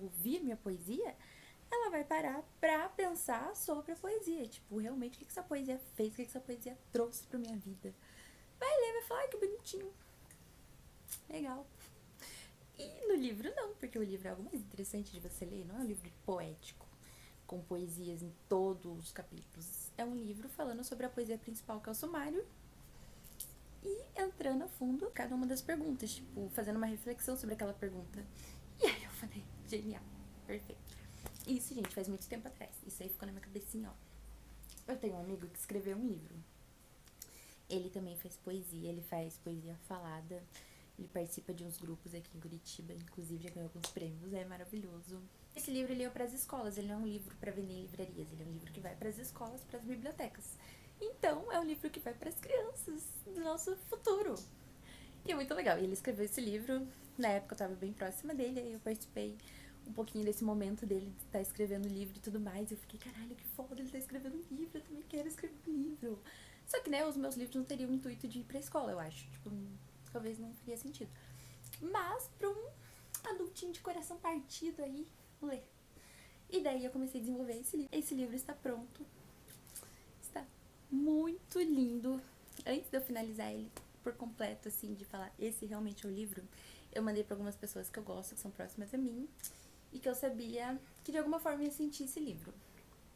ouvir minha poesia, ela vai parar pra pensar sobre a poesia. Tipo, realmente, o que essa poesia fez, o que essa poesia trouxe pra minha vida. Vai ler, vai falar, ai, que bonitinho. Legal. E no livro não, porque o livro é algo mais interessante de você ler, não é um livro poético, com poesias em todos os capítulos. É um livro falando sobre a poesia principal, que é o sumário, e entrando a fundo cada uma das perguntas, tipo, fazendo uma reflexão sobre aquela pergunta. E aí eu falei, genial, perfeito. Isso, gente, faz muito tempo atrás. Isso aí ficou na minha cabecinha, ó. Eu tenho um amigo que escreveu um livro. Ele também faz poesia, ele faz poesia falada. Ele participa de uns grupos aqui em Curitiba, inclusive já ganhou alguns prêmios, é maravilhoso. Esse livro ele é para as escolas, ele não é um livro para vender em livrarias, ele é um livro que vai para as escolas, para as bibliotecas. Então, é um livro que vai para as crianças do nosso futuro. E é muito legal. E ele escreveu esse livro, na época eu estava bem próxima dele, aí eu participei um pouquinho desse momento dele de estar escrevendo o livro e tudo mais. E eu fiquei, caralho, que foda, ele tá escrevendo um livro, eu também quero escrever um livro. Só que, né, os meus livros não teriam o intuito de ir pra escola, eu acho. Tipo, talvez não faria sentido. Mas pra um adultinho de coração partido aí, ler. E daí eu comecei a desenvolver esse livro. Esse livro está pronto. Está muito lindo. Antes de eu finalizar ele por completo, assim, de falar esse realmente é o livro, eu mandei pra algumas pessoas que eu gosto, que são próximas a mim, e que eu sabia que de alguma forma ia sentir esse livro.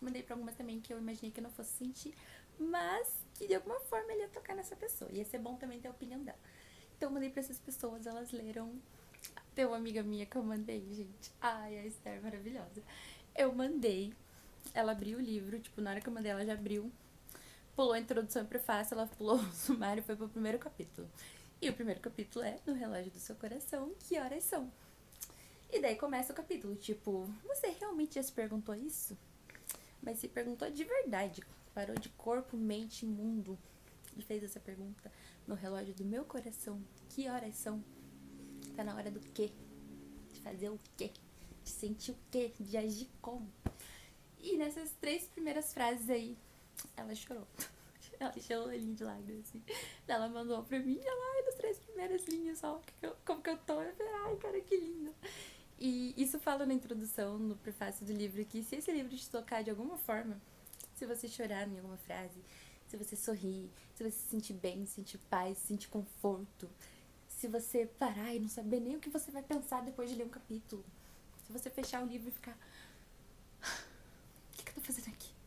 Mandei pra algumas também que eu imaginei que eu não fosse sentir, mas que de alguma forma ele ia tocar nessa pessoa. Ia ser bom também ter a opinião dela. Então eu mandei pra essas pessoas, elas leram. Tem uma amiga minha que eu mandei, gente. Ai, a Esther é maravilhosa. Eu mandei, ela abriu o livro, tipo, na hora que eu mandei ela já abriu. Pulou a introdução e prefácio, ela pulou o sumário e foi pro primeiro capítulo. E o primeiro capítulo é No Relógio do Seu Coração, que horas são? E daí começa o capítulo, tipo, você realmente já se perguntou isso? Mas se perguntou de verdade, parou de corpo, mente e mundo e fez essa pergunta no relógio do meu coração. Que horas são? Tá na hora do quê? De fazer o quê? De sentir o quê? De agir como? E nessas três primeiras frases aí, ela chorou. Ela encheu o olhinho de lágrimas, assim. Ela mandou pra mim, ela, ai, nas três primeiras linhas, ó, como que eu tô. Eu falei, ai, cara, que lindo. E isso fala na introdução, no prefácio do livro, que se esse livro te tocar de alguma forma, se você chorar em alguma frase, se você sorrir, se você se sentir bem, se sentir paz, se sentir conforto, se você parar e não saber nem o que você vai pensar depois de ler um capítulo, se você fechar o livro e ficar, o que eu tô fazendo aqui?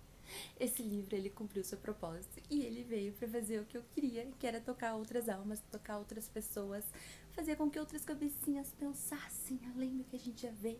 Esse livro, ele cumpriu seu propósito e ele veio pra fazer o que eu queria, que era tocar outras almas, tocar outras pessoas, fazer com que outras cabecinhas pensassem além do que a gente já vê,